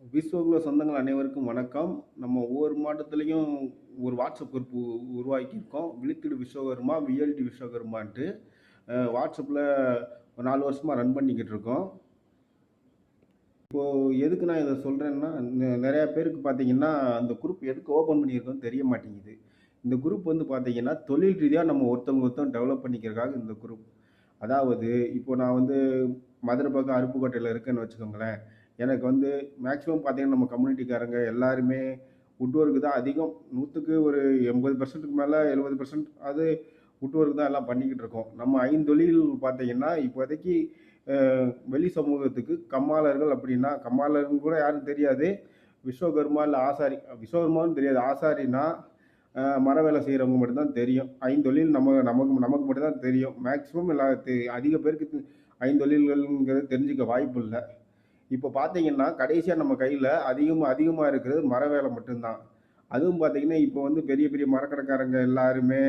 விஸ்வகுல சொந்தங்கள் அனைவருக்கும் வணக்கம். நம்ம ஒவ்வொரு மாவட்டத்திலயும் ஒரு வாட்ஸ்அப் குரூப் உருவாக்கியிருக்கோம். விழித்திடு விஸ்வகர்மா, விஎல்டி விஸ்வகர்மான்ட்டு. வாட்ஸ்அப்ல ஒரு 4 வருஷமா ரன் பண்ணிக்கிட்டு இருக்கோம். இப்போ எதுக்கு நான் இத சொல்றேன்னா, நெறைய பேருக்கு பார்த்தீங்கன்னா, அந்த குரூப் எதுக்கு ஓப்பன் பண்ணியிருக்கோம்னு தெரிய மாட்டேங்குது. இந்த குரூப் வந்து பார்த்தீங்கன்னா, தொழில் ரீதியா நம்ம ஒருத்தவங்க டெவலப் பண்ணிக்கிறதுக்காக இந்த குரூப். அதாவது இப்போ நான் வந்து மதுரை பக்கம் அருப்புக்கோட்டையில இருக்கேன்னு வச்சுக்கோங்களேன். எனக்கு வந்து மேக்ஸிமம் பார்த்தீங்கன்னா, நம்ம கம்யூனிட்டிக்காரங்க எல்லாருமே வுட் ஒர்க் தான் அதிகம். 100க்கு ஒரு 80% மேல 70% அது வுட் ஒர்க் தான் எல்லாம் பண்ணிக்கிட்டு இருக்கோம். நம்ம ஐந்தொழில் பார்த்தீங்கன்னா, இப்போதைக்கு அ வெளி சமூகத்துக்கு கம்மாளர்கள் அப்படின்னா, கம்மாளர்கள்ன்னு கூட யாரும் தெரியாது. விஸ்வகர்மா இல்ல ஆசாரி. விஸ்வகர்மாவும் தெரியாது. ஆசாரின்னா மர வேலை செய்கிறவங்க மட்டும் தான் தெரியும். ஐந்தொழில் நமக்கு நமக்கு மட்டும் தான் தெரியும். மேக்ஸிமம் அதிக பேருக்கு ஐந்தொழில்கள்ங்கிறது தெரிஞ்சுக்க வாய்ப்பு இல்ல. இப்போ பார்த்தீங்கன்னா, கடைசியா நம்ம கையில அதிகமா அதிகமா இருக்கிறது மர வேலை மட்டும்தான். அதுவும் பார்த்தீங்கன்னா, இப்போ வந்து பெரிய பெரிய மரக்கடைக்காரங்க எல்லாருமே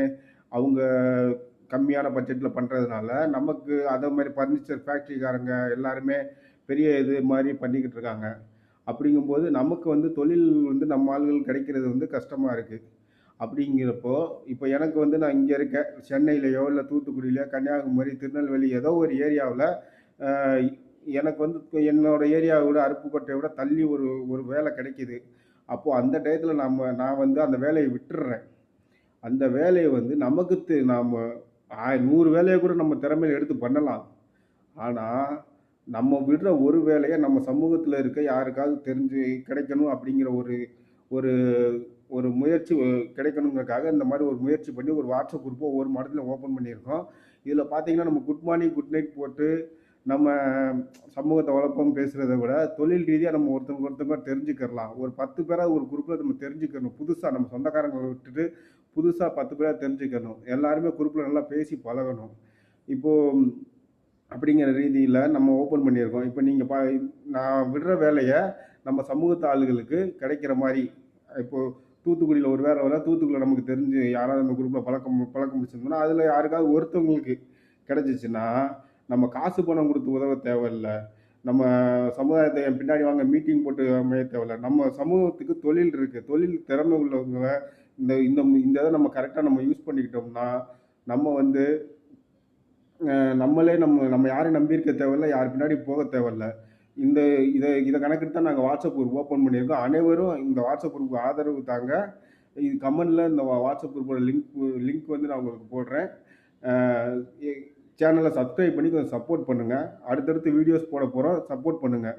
அவங்க கம்மியான பட்ஜெட்ல பண்றதுனால, நமக்கு அத மாரி பர்னிச்சர் ஃபேக்டரிக்காரங்க எல்லாருமே பெரிய இது மாரி பண்ணிக்கிட்டு இருக்காங்க. அப்படிங்கும்போது நமக்கு வந்து தொழில் வந்து நம்ம ஆளுகள் கிடைக்கிறது வந்து கஷ்டமா இருக்கு. அப்படிங்கிறப்போ, இப்போ எனக்கு வந்து நான் இங்க இருக்கேன். சென்னையிலயோ, இல்ல தூத்துக்குடியிலயோ, கன்னியாகுமரி, திருநெல்வேலி ஏதோ ஒரு ஏரியாவுல அ எனக்கு வந்து என்னோட ஏரியாவ விட அருப்புக்கோட்டைய விட தள்ளி ஒரு ஒரு வேலை கிடைக்குது. அப்போ அந்த டயத்துல நான் வந்து அந்த வேலைய விட்டுர்றேன். அந்த வேலைய வந்து நமக்கு நாம 100 வேலைய கூட நம்ம திறமையில எடுத்து பண்ணலாம். ஆனா, நம்ம விடுற ஒரு வேலைய நம்ம சமூகத்துல இருக்க யாருக்காவது தெரிஞ்சு கிடைக்கணும் அப்படிங்கிற ஒரு ஒரு ஒரு முயற்சி கிடைக்கணுங்கிறதுக்காக இந்த மாரி ஒரு முயற்சி பண்ணி ஒரு வாட்ஸ்அப் குரூப்ப ஒவ்வொரு மாவட்டத்திலும் ஓப்பன் பண்ணியிருக்கோம். இதில பார்த்தீங்கன்னா, நம்ம குட் மார்னிங், குட் நைட் போட்டு நம்ம சமூகத்த வளர்ப்போம்னு பேசுறத விட, தொழில் ரீதியா நம்ம ஒருத்தவங்க தெரிஞ்சுக்கிறலாம். ஒரு 10 பேராவது ஒரு குரூப்ல நம்ம தெரிஞ்சுக்கணும். புதுசா நம்ம சொந்தக்காரங்கள விட்டுட்டு, புதுசா 10 பேரா தெரிஞ்சுக்கணும். எல்லாருமே குரூப்ல நல்லா பேசி பழகணும். இப்போ அப்படிங்கிற ரீதியில நம்ம ஓப்பன் பண்ணியிருக்கோம். இப்ப நீங்க நான் விடுற வேலைய நம்ம சமூகத்து ஆளுகளுக்கு கிடைக்கிற மாரி, இப்போ தூத்துக்குடியில ஒரு வேலை வந்தா, தூத்துக்குடியில நமக்கு தெரிஞ்சு யாராவது அந்த குரூப்ல பழக்கம் முடிச்சிருந்தோம்னா, அதுல யாருக்காவது ஒருத்தவங்களுக்கு கிடைச்சுச்சுன்னா, நம்ம காசு பணம் குடுத்து உதவ தேவையில்ல. நம்ம சமுதாயத்த என் பின்னாடி வாங்க மீட்டிங் போட்டு அமைய தேவையில்ல. நம்ம சமூகத்துக்கு தொழில் இருக்கு. தொழில் திறமை உள்ளவங்க இந்த இந்த இந்த இத நம்ம கரெக்ட்டா நம்ம யூஸ் பண்ணிக்கிட்டோம்னா, நம்ம வந்து நம்மளே நம்ம நம்ம யாரையும் நம்பி இருக்க தேவையில்ல. யார் பின்னாடியும் போக தேவையில்ல. இந்த இத கணக்கிட்டு தான் நாங்க வாட்ஸ்அப் குரூப் ஓப்பன் பண்ணியிருக்கோம். அனைவரும் இந்த வாட்ஸ்அப் குரூப்க்கு ஆதரவு தாங்க. இது கமெண்ட்ல இந்த வாட்ஸ்அப் குரூப்போட லிங்க் வந்து நான் உங்களுக்கு போடுறேன். அ எ சேனல சப்ஸ்கிரைப் பண்ணி கொஞ்சம் சப்போர்ட் பண்ணுங்க. அடுத்தடுத்து வீடியோஸ் போட போறோம். சப்போர்ட் பண்ணுங்க.